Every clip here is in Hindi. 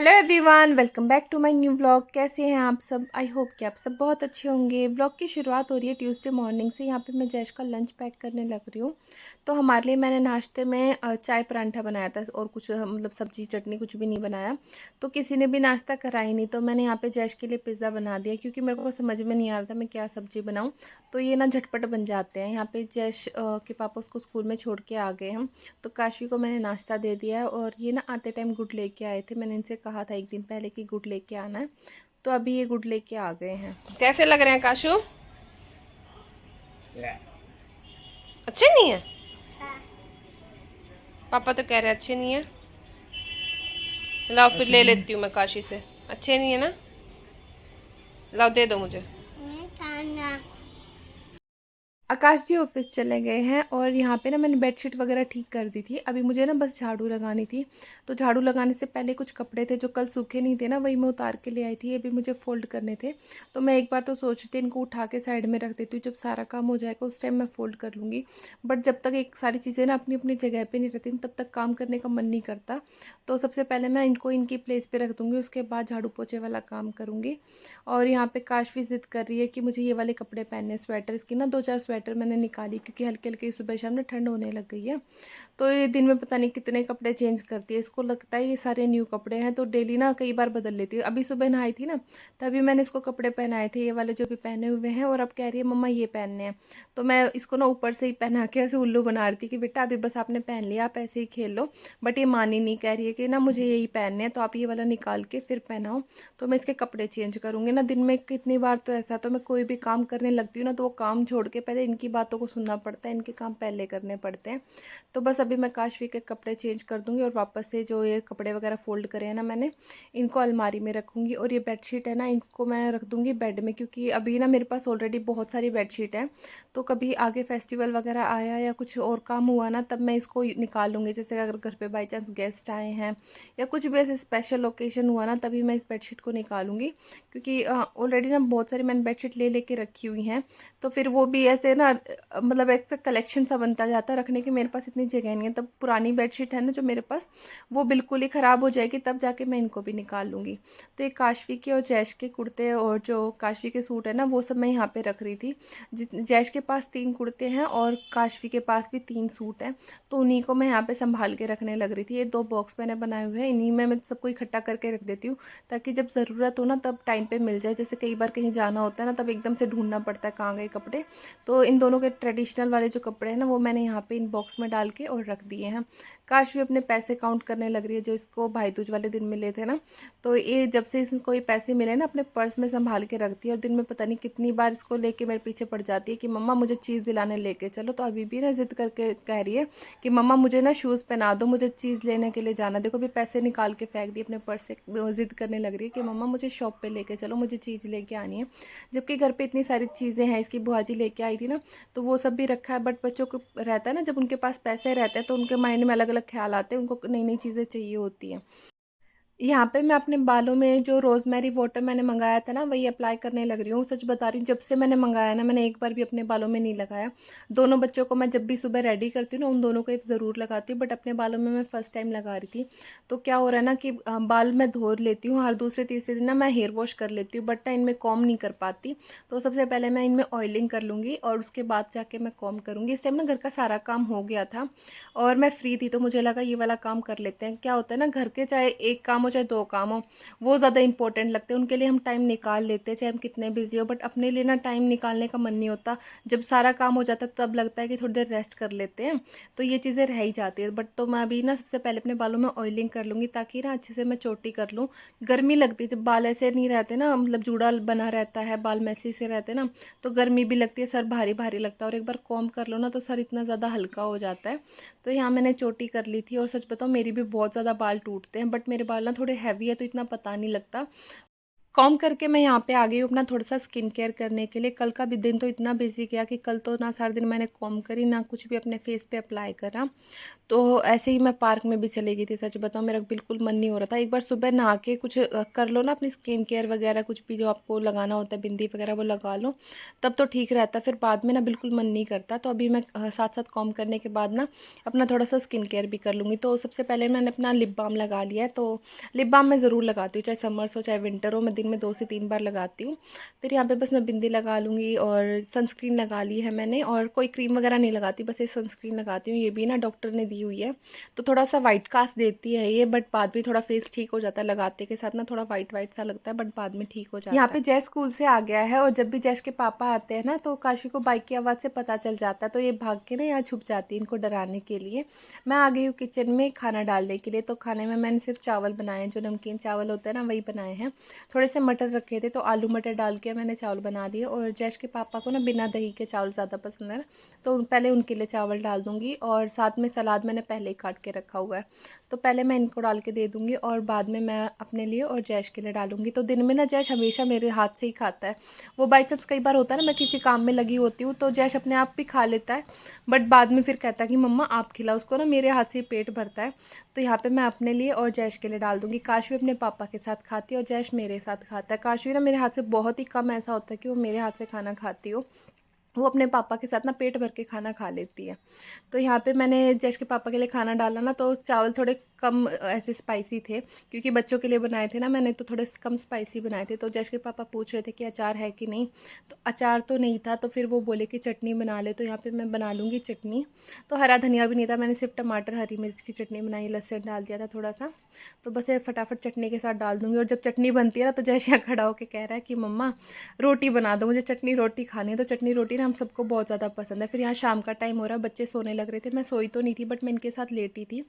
Hello everyone, welcome back to my new vlog. कैसे हैं आप सब? आई होप कि आप सब बहुत अच्छे होंगे। व्लॉग की शुरुआत हो रही है ट्यूसडे मॉर्निंग से। यहाँ पे मैं जैश का लंच पैक करने लग रही हूँ। तो हमारे लिए मैंने नाश्ते में चाय परांठा बनाया था और कुछ मतलब सब्जी चटनी कुछ भी नहीं बनाया। तो किसी ने भी नाश्ता करा ही नहीं, तो मैंने यहाँ पे जैश के लिए पिज़्ज़ा बना दिया क्योंकि मेरे को समझ में नहीं आ रहा था मैं क्या सब्जी बनाऊँ। तो ये ना झटपट बन जाते हैं। यहाँ पे जैश के पापा उसको स्कूल में छोड़ के आ गए हम। तो काशवी को मैंने नाश्ता दे दिया है और ये ना आते टाइम गुड लेके आए थे। मैंने इनसे कहा था एक दिन पहले कि गुड लेके आना है, तो अभी ये गुड लेके आ गए हैं। कैसे लग रहे हैं काशू? अच्छे नहीं है? पापा तो कह रहे अच्छे नहीं है। लाओ फिर ले लेती हूँ मैं काशी से। अच्छे नहीं है ना? लाओ दे दो मुझे। आकाश जी ऑफिस चले गए हैं और यहाँ पे ना मैंने बेडशीट वगैरह ठीक कर दी थी। अभी मुझे ना बस झाड़ू लगानी थी। तो झाड़ू लगाने से पहले कुछ कपड़े थे जो कल सूखे नहीं थे ना, वही मैं उतार के ले आई थी। ये भी मुझे फोल्ड करने थे। तो मैं एक बार तो सोच रही थी इनको उठा के साइड में रख देती हूँ, जब सारा काम हो जाएगा उस टाइम मैं फोल्ड कर लूँगी। बट जब तक एक सारी चीज़ें ना अपनी अपनी जगह पर नहीं रहती तब तक काम करने का मन नहीं करता। तो सबसे पहले मैं इनको इनकी प्लेस पर रख दूँगी, उसके बाद झाड़ू पोछे वाला काम करूँगी। और यहाँ पे काशवी ज़िद कर रही है कि मुझे ये वाले कपड़े पहनने, स्वेटर। इसकी ना 2-4 स्वेटर मैंने निकाली क्योंकि हल्की हल्की सुबह शाम में ठंड होने लग गई है। तो ये दिन में पता नहीं कितने कपड़े चेंज करती है। इसको लगता है ये सारे न्यू कपड़े हैं, तो डेली ना कई बार बदल लेती है। अभी सुबह नहाई थी ना, तभी मैंने इसको कपड़े पहनाए थे ये वाले जो भी पहने हुए हैं, और अब कह रही है मम्मा ये पहनने हैं। तो मैं इसको ना ऊपर से ही पहना के ऐसे उल्लू बना रही थी कि बेटा अभी बस आपने पहन लिया, आप ऐसे ही खेल लो। बट ये मानी नहीं, कह रही है कि ना मुझे यही पहनने हैं, तो आप ये वाला निकाल के फिर पहनाओ। तो मैं इसके कपड़े चेंज करूँगी ना दिन में कितनी बार। तो ऐसा तो मैं कोई भी काम करने लगती हूँ ना, तो वो काम छोड़ के पहले इनकी बातों को सुनना पड़ता है, इनके काम पहले करने पड़ते हैं। तो बस अभी मैं काशवी के कपड़े चेंज कर दूँगी और वापस से जो ये कपड़े वगैरह फ़ोल्ड करे हैं ना मैंने, इनको अलमारी में रखूँगी। और ये बेडशीट है ना, इनको मैं रख दूँगी बेड में, क्योंकि अभी ना मेरे पास ऑलरेडी बहुत सारी बेडशीट है। तो कभी आगे फेस्टिवल वगैरह आया या कुछ और काम हुआ ना, तब मैं इसको निकाल लूँगी। जैसे अगर घर पे बाई चांस गेस्ट आए हैं या कुछ भी ऐसे स्पेशल ओकेजन हुआ ना, तभी मैं इस बेडशीट को निकालूंगी। क्योंकि ऑलरेडी ना बहुत सारी मैंने बेडशीट ले लेके रखी हुई हैं। तो फिर वो भी ऐसे ना मतलब एक सा कलेक्शन सा बनता जाता है रखने की। मेरे पास इतनी जगह नहीं है। तब पुरानी बेडशीट है ना जो मेरे पास, वो बिल्कुल ही ख़राब हो जाएगी, तब जाके मैं इनको भी निकाल लूँगी। तो ये काशवी के और जैश के कुर्ते और जो काशवी के सूट है ना, वो सब मैं यहाँ पे रख रही थी। जैश के पास 3 कुर्ते हैं और काशवी के पास भी 3 सूट हैं। तो उन्हीं को मैं यहाँ पे संभाल के रखने लग रही थी। ये 2 बॉक्स मैंने बनाए हुए हैं, इन्हीं में मैं सबको इकट्ठा करके रख देती हूँ, ताकि जब ज़रूरत हो ना तब टाइम पे मिल जाए। जैसे कई बार कहीं जाना होता है ना, तब एकदम से ढूंढना पड़ता है कहाँ गए कपड़े। तो इन दोनों के ट्रेडिशनल वाले जो कपड़े हैं ना, वो मैंने यहाँ पे इन बॉक्स में डाल के और रख दिए हैं। काश भी अपने पैसे काउंट करने लग रही है जो इसको भाई दूज वाले दिन मिले थे ना। तो ये जब से इसको ये पैसे मिले ना, अपने पर्स में संभाल के रखती है। और दिन में पता नहीं कितनी बार इसको लेके मेरे पीछे पड़ जाती है कि मम्मा मुझे चीज़ दिलाने लेके चलो। तो अभी भी ना जिद करके कह रही है कि मम्मा मुझे ना शूज़ पहना दो, मुझे चीज़ लेने के लिए जाना। देखो अभी पैसे निकाल के फेंक दिए अपने पर्स से, जिद करने लग रही है कि मम्मा मुझे शॉप पे लेके चलो, मुझे चीज़ लेके आनी है। जबकि घर पे इतनी सारी चीज़ें हैं, इसकी बुआ जी लेके आई थी ना, तो वो सब भी रखा है। बट बच्चों को रहता है ना, जब उनके पास पैसे रहते हैं तो उनके माइंड में अलग अलग ख्याल आते हैं, उनको नई नई चीज़ें चाहिए होती हैं। यहाँ पे मैं अपने बालों में जो रोज़मेरी वाटर मैंने मंगाया था ना, वही अप्लाई करने लग रही हूँ। सच बता रही हूँ, जब से मैंने मंगाया ना, मैंने एक बार भी अपने बालों में नहीं लगाया। दोनों बच्चों को मैं जब भी सुबह रेडी करती हूँ ना, उन दोनों को ज़रूर लगाती हूँ, बट अपने बालों में मैं फ़र्स्ट टाइम लगा रही थी। तो क्या हो रहा है ना कि बाल मैं धो लेती हूँ, हर दूसरे तीसरे दिन ना मैं हेयर वॉश कर लेती हूँ, बट ना इनमें कॉम नहीं कर पाती। तो सबसे पहले मैं इनमें ऑयलिंग कर लूँगी और उसके बाद जाके मैं कॉम करूँगी। इस टाइम ना घर का सारा काम हो गया था और मैं फ्री थी, तो मुझे लगा ये वाला काम कर लेते हैं। क्या होता है ना, घर के चाहे एक काम हो चाहे 2 काम हो, वो ज़्यादा इंपॉर्टेंट लगते हैं। उनके लिए हम टाइम निकाल लेते हैं चाहे हम कितने बिजी हो, बट अपने लिए ना टाइम निकालने का मन नहीं होता। जब सारा काम हो जाता है तब लगता है कि थोड़ी देर रेस्ट कर लेते हैं। तो ये चीज़ें रह ही जाती है। बट तो मैं अभी ना सबसे पहले अपने बालों में ऑयलिंग कर लूँगी, ताकि ना अच्छे से मैं चोटी कर लूँ। गर्मी लगती है जब बाल ऐसे नहीं रहते ना, मतलब जूड़ा बना रहता है, बाल मैसी से रहते ना, तो गर्मी भी लगती है, सर भारी भारी लगता है। और एक बार कॉम्ब कर लो ना, तो सर इतना ज़्यादा हल्का हो जाता है। तो यहाँ मैंने चोटी कर ली थी। और सच बताऊँ, मेरी भी बहुत ज़्यादा बाल टूटते हैं, बट मेरे बाल ना थोड़े हैवी है तो इतना पता नहीं लगता। कॉम करके मैं यहाँ पे आ गई हूँ अपना थोड़ा-सा स्किन केयर करने के लिए। कल का भी दिन तो इतना बिज़ी गया कि कल तो ना सारा दिन मैंने कॉम करी, ना कुछ भी अपने फेस पे अप्लाई करा। तो ऐसे ही मैं पार्क में भी चली गई थी, सच बताऊँ मेरा बिल्कुल मन नहीं हो रहा था। एक बार सुबह नहा के कुछ कर लो ना अपनी स्किन केयर वगैरह, कुछ भी जो आपको लगाना होता है, बिंदी वगैरह वो लगा लो, तब तो ठीक रहता है। फिर बाद में ना बिल्कुल मन नहीं करता। तो अभी मैं साथ-साथ कॉम करने के बाद ना अपना थोड़ा-सा स्किन केयर भी कर लूँगी। तो सबसे पहले मैंने अपना लिप बाम लगा लिया है। तो लिप बाम मैं ज़रूर लगाती हूँ, चाहे समर्स हो चाहे विंटर हो, मैं दिन में 2 से 3 बार लगाती हूँ। फिर यहाँ पे बस मैं बिंदी लगा लूँगी और सनस्क्रीन लगा ली है मैंने, और कोई क्रीम वगैरह नहीं लगाती, बस ये सनस्क्रीन लगाती हूँ। ये भी ना डॉक्टर ने दी हुई है, तो थोड़ा-सा व्हाइट कास्ट देती है ये, बट बाद में थोड़ा फेस ठीक हो जाता है, लगाते के साथ ना थोड़ा व्हाइट-व्हाइट सा लगता है, बट बाद में ठीक हो जाता है। यहाँ पे जय स्कूल से आ गया है, और जब भी जैश के पापा आते हैं ना, तो काशवी को बाइक की आवाज़ से पता चल जाता है, तो ये भाग के ना यहाँ छुप जाती है इनको डराने के लिए। मैं आ गई हूँ किचन में खाना डालने के लिए। तो खाने में मैंने सिर्फ चावल बनाए हैं, जो नमकीन चावल होते हैं ना वही बनाए हैं। थोड़े से मटर रखे थे, तो आलू मटर डाल के मैंने चावल बना दिए। और जैश के पापा को ना बिना दही के चावल ज़्यादा पसंद है, तो पहले उनके लिए चावल डाल दूँगी, और साथ में सलाद मैंने पहले ही काट के रखा हुआ है, तो पहले मैं इनको डाल के दे दूँगी, और बाद में मैं अपने लिए और जैश के लिए डालूँगी। तो दिन में ना जैश हमेशा मेरे हाथ से ही खाता है। वो बाई चांस कई बार होता है ना, मैं किसी काम में लगी होती हूँ, तो जैश अपने आप भी खा लेता है, बट बाद में फिर कहता है कि मम्मा आप खिलाओ उसको, ना मेरे हाथ से ही पेट भरता है। तो यहाँ पे मैं अपने लिए और जैश के लिए डाल दूँगी। काशवी अपने पापा के साथ खाती है, और जैश मेरे साथ खाता है। काशवी ना मेरे हाथ से बहुत ही कम ऐसा होता है कि वो मेरे हाथ से खाना खाती हो, वो अपने पापा के साथ ना पेट भर के खाना खा लेती है। तो यहाँ पे मैंने जैश के पापा के लिए खाना डाला ना, तो चावल थोड़े कम ऐसे स्पाइसी थे, क्योंकि बच्चों के लिए बनाए थे ना मैंने, तो थोड़े कम स्पाइसी बनाए थे। तो जैश के पापा पूछ रहे थे कि अचार है कि नहीं, तो अचार तो नहीं था, तो फिर वो बोले कि चटनी बना ले। तो यहाँ पे मैं बना लूँगी चटनी। तो हरा धनिया भी नहीं था, मैंने सिर्फ टमाटर हरी मिर्च की चटनी बनाई, लहसुन डाल दिया था थोड़ा सा। तो बस ये फटाफट चटनी के साथ डाल दूँगी। और जब चटनी बनती है ना, तो जैश यहाँ खड़ा होकर कह रहा है कि मम्मा रोटी बना दो, मुझे चटनी रोटी खानी है। तो चटनी रोटी ना हम सबको बहुत ज़्यादा पसंद है। फिर यहाँ शाम का टाइम हो रहा है, बच्चे सोने लग रहे थे, मैं सोई तो नहीं थी, बट मैं इनके साथ लेटी थी।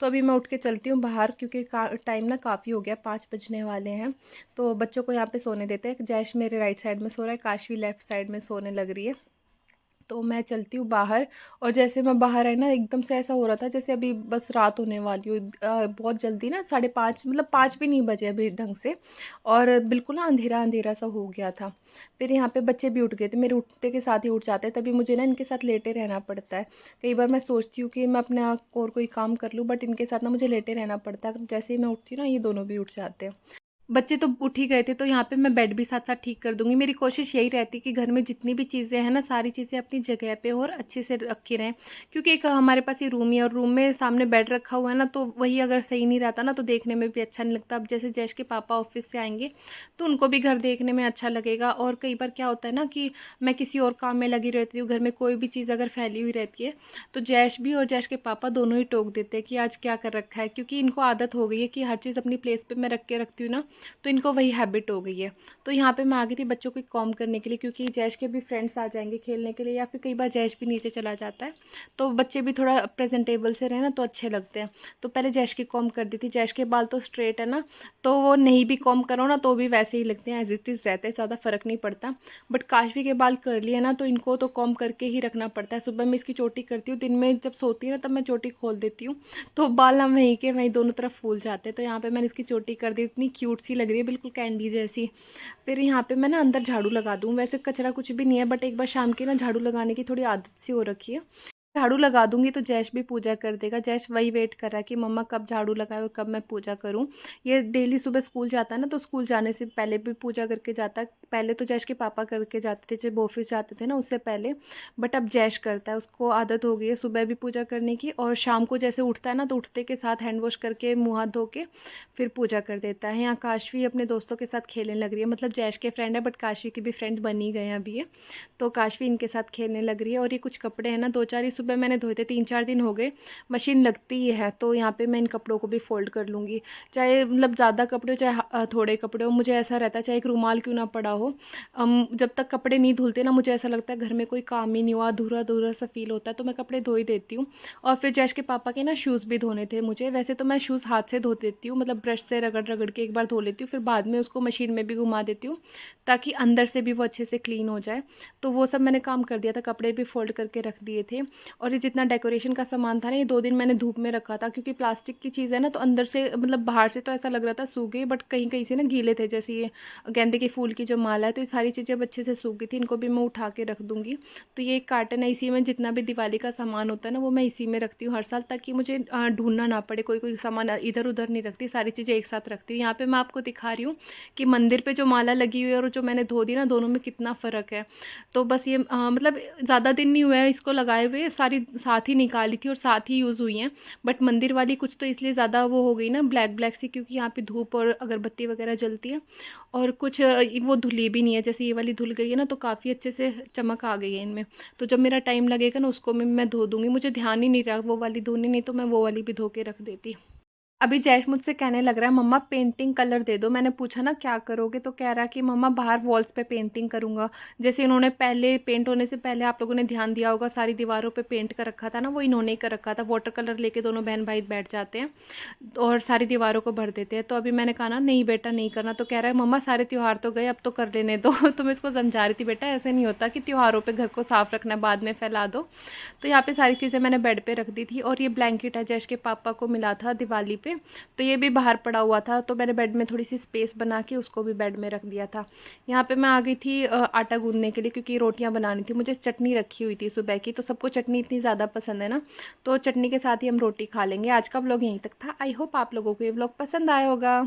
तो अभी मैं उठ के चलती हूँ बाहर, क्योंकि टाइम ना काफ़ी हो गया, 5 बजने वाले हैं। तो बच्चों को यहाँ पे सोने देते हैं। जैश मेरे राइट साइड में सो रहा है, काशवी लेफ्ट साइड में सोने लग रही है। तो मैं चलती हूँ बाहर, और जैसे मैं बाहर आई ना, एकदम से ऐसा हो रहा था जैसे अभी बस रात होने वाली हो। बहुत जल्दी ना 5:30, मतलब 5 भी नहीं बजे अभी ढंग से, और बिल्कुल ना अंधेरा अंधेरा सा हो गया था। फिर यहाँ पे बच्चे भी उठ गए थे, मेरे उठते के साथ ही उठ जाते हैं, तभी मुझे ना इनके साथ लेटे रहना पड़ता है। कई बार मैं सोचती हूँ कि मैं अपने आप को और कोई काम कर लूँ, बट इनके साथ ना मुझे लेटे रहना पड़ता है। जैसे ही मैं उठती हूँ ना, ये दोनों भी उठ जाते हैं। बच्चे तो उठ ही गए थे, तो यहाँ पे मैं बेड भी साथ-साथ ठीक कर दूँगी। मेरी कोशिश यही रहती है कि घर में जितनी भी चीज़ें हैं ना, सारी चीज़ें अपनी जगह पे और अच्छे से रखी रहें। क्योंकि एक हमारे पास ये रूम ही है, और रूम में सामने बेड रखा हुआ है ना, तो वही अगर सही नहीं रहता ना, तो देखने में भी अच्छा नहीं लगता। अब जैसे जैश के पापा ऑफ़िस से आएँगे, तो उनको भी घर देखने में अच्छा लगेगा। और कई बार क्या होता है ना कि मैं किसी और काम में लगी रहती हूँ, घर में कोई भी चीज़ अगर फैली हुई रहती है, तो जैश भी और जैश के पापा दोनों ही टोक देते हैं कि आज क्या कर रखा है। क्योंकि इनको आदत हो गई है कि हर चीज़ अपनी प्लेस पे मैं रख के रखती हूँ ना, तो इनको वही हैबिट हो गई है। तो यहाँ पे मैं आ गई थी बच्चों को कॉम करने के लिए, क्योंकि जैश के भी फ्रेंड्स आ जाएंगे खेलने के लिए, या फिर कई बार जैश भी नीचे चला जाता है, तो बच्चे भी थोड़ा प्रेजेंटेबल से रहे ना, तो अच्छे लगते हैं। तो पहले जैश की कॉम कर दी थी। जैश के बाल तो स्ट्रेट है ना, तो वो नहीं भी कॉम करो ना, तो भी वैसे ही लगते हैं, एज इट इज़ रहते हैं, ज़्यादा फर्क नहीं पड़ता। बट काशवी के बाल कर लिए ना, तो इनको तो कॉम करके ही रखना पड़ता है। सुबह मैं इसकी चोटी करती हूँ, दिन में जब सोती है ना, तब मैं चोटी खोल देती हूँ, तो बाल ना वहीं के वहीं दोनों तरफ फूल जाते हैं। तो यहाँ पे मैंने इसकी चोटी कर दी, इतनी क्यूट सी लग रही है, बिल्कुल कैंडी जैसी। फिर यहाँ पे मैं ना अंदर झाड़ू लगा दूँ, वैसे कचरा कुछ भी नहीं है, बट एक बार शाम की ना झाड़ू लगाने की थोड़ी आदत सी हो रखी है। झाड़ू लगा दूंगी तो जैश भी पूजा कर देगा। जैश वही वेट कर रहा है कि मम्मा कब झाड़ू लगाए और कब मैं पूजा करूं। ये डेली सुबह स्कूल जाता है ना, तो स्कूल जाने से पहले भी पूजा करके जाता है। पहले तो जैश के पापा करके जाते थे जब ऑफिस जाते थे ना, उससे पहले, बट अब जैश करता है, उसको आदत हो गई है सुबह भी पूजा करने की। और शाम को जैसे उठता है ना, तो उठते के साथ हैंड वॉश करके मुँह हाथ धो के फिर पूजा कर देता है। यहाँ काशवी अपने दोस्तों के साथ खेलने लग रही है, मतलब जैश के फ्रेंड है, बट काशवी के भी फ्रेंड बन ही गए हैं अभी ये। तो काशवी इनके साथ खेलने लग रही है। और ये कुछ कपड़े हैं ना, 2-4 ही सुबह मैंने धोए थे, 3-4 दिन हो गए, मशीन लगती ही है। तो यहाँ पे मैं इन कपड़ों को भी फोल्ड कर लूँगी, चाहे मतलब ज़्यादा कपड़े हो चाहे थोड़े कपड़े हो। मुझे ऐसा रहता है चाहे एक रुमाल क्यों ना पड़ा हो, जब तक कपड़े नहीं धुलते ना, मुझे ऐसा लगता है घर में कोई काम ही नहीं हुआ, अधूरा अधूरा सा फील होता है। तो मैं कपड़े धो ही देती हूँ। और फिर जैश के पापा के ना शूज़ भी धोने थे मुझे। वैसे तो मैं शूज़ हाथ से धो देती हूँ, मतलब ब्रश से रगड़ रगड़ के एक बार धो लेती हूँ, फिर बाद में उसको मशीन में भी घुमा देती हूँ, ताकि अंदर से भी वो अच्छे से क्लीन हो जाए। तो वो सब मैंने काम कर दिया था, कपड़े भी फोल्ड करके रख दिए थे। और ये जितना डेकोरेशन का सामान था ना, ये 2 दिन मैंने धूप में रखा था, क्योंकि प्लास्टिक की चीज़ है ना, तो अंदर से मतलब बाहर से तो ऐसा लग रहा था सूख गई, बट कहीं-कहीं से ना गीले थे। जैसे ये गेंदे के फूल की जो माला है, तो ये सारी चीज़ें अब अच्छे से सूख गई थी, इनको भी मैं उठा के रख दूँगी। तो ये एक कार्टन है, इसी में जितना भी दिवाली का सामान होता है ना, वो मैं इसी में रखती हूँ हर साल, ताकि मुझे ढूँढना ना पड़े, कोई-कोई सामान इधर-उधर नहीं रखती, सारी चीज़ें एक साथ रखती हूँ। यहाँ पे मैं आपको दिखा रही हूँ कि मंदिर पे जो माला लगी हुई है और जो मैंने धो दी ना, दोनों में कितना फ़र्क है। तो बस ये मतलब ज़्यादा दिन नहीं हुआ है इसको लगाए हुए, सारी साथ ही निकाली थी और साथ ही यूज़ हुई हैं। बट मंदिर वाली कुछ तो इसलिए ज़्यादा वो हो गई ना, ब्लैक ब्लैक सी, क्योंकि यहाँ पे धूप और अगरबत्ती वगैरह जलती है। और कुछ वो धुली भी नहीं है, जैसे ये वाली धुल गई है ना, तो काफ़ी अच्छे से चमक आ गई है इनमें। तो जब मेरा टाइम लगेगा ना, उसको मैं धो दूँगी। मुझे ध्यान ही नहीं रहा वो वाली धोनी, नहीं तो मैं वो वाली भी धो के रख देती। अभी जैश मुझसे कहने लग रहा है, मम्मा पेंटिंग कलर दे दो। मैंने पूछा ना क्या करोगे, तो कह रहा कि मम्मा बाहर वॉल्स पे पेंटिंग करूँगा। जैसे इन्होंने पहले पेंट होने से पहले, आप लोगों ने ध्यान दिया होगा, सारी दीवारों पे पेंट कर रखा था ना, वो इन्होंने ही कर रखा था। वाटर कलर लेके दोनों बहन भाई बैठ जाते हैं और सारी दीवारों को भर देते हैं। तो अभी मैंने कहा ना, नहीं बेटा नहीं करना। तो कह रहा है मम्मा सारे त्योहार तो गए, अब तो कर लेने दो। तो मैं इसको समझा रही थी, बेटा ऐसे नहीं होता कि त्योहारों पे घर को साफ रखना है, बाद में फैला दो। तो यहाँ पे सारी चीज़ें मैंने बेड पे रख दी थी, और ये ब्लैंकेट है, जैश के पापा को मिला था दिवाली पे, तो ये भी बाहर पड़ा हुआ था, तो मैंने बेड में थोड़ी सी स्पेस बना के उसको भी बेड में रख दिया था। यहाँ पे मैं आ गई थी आटा गूंदने के लिए, क्योंकि रोटियां बनानी थी मुझे। चटनी रखी हुई थी सुबह की, तो सबको चटनी इतनी ज़्यादा पसंद है ना, तो चटनी के साथ ही हम रोटी खा लेंगे। आज का व्लॉग यहीं तक था। आई होप आप लोगों को ये व्लॉग पसंद आया होगा।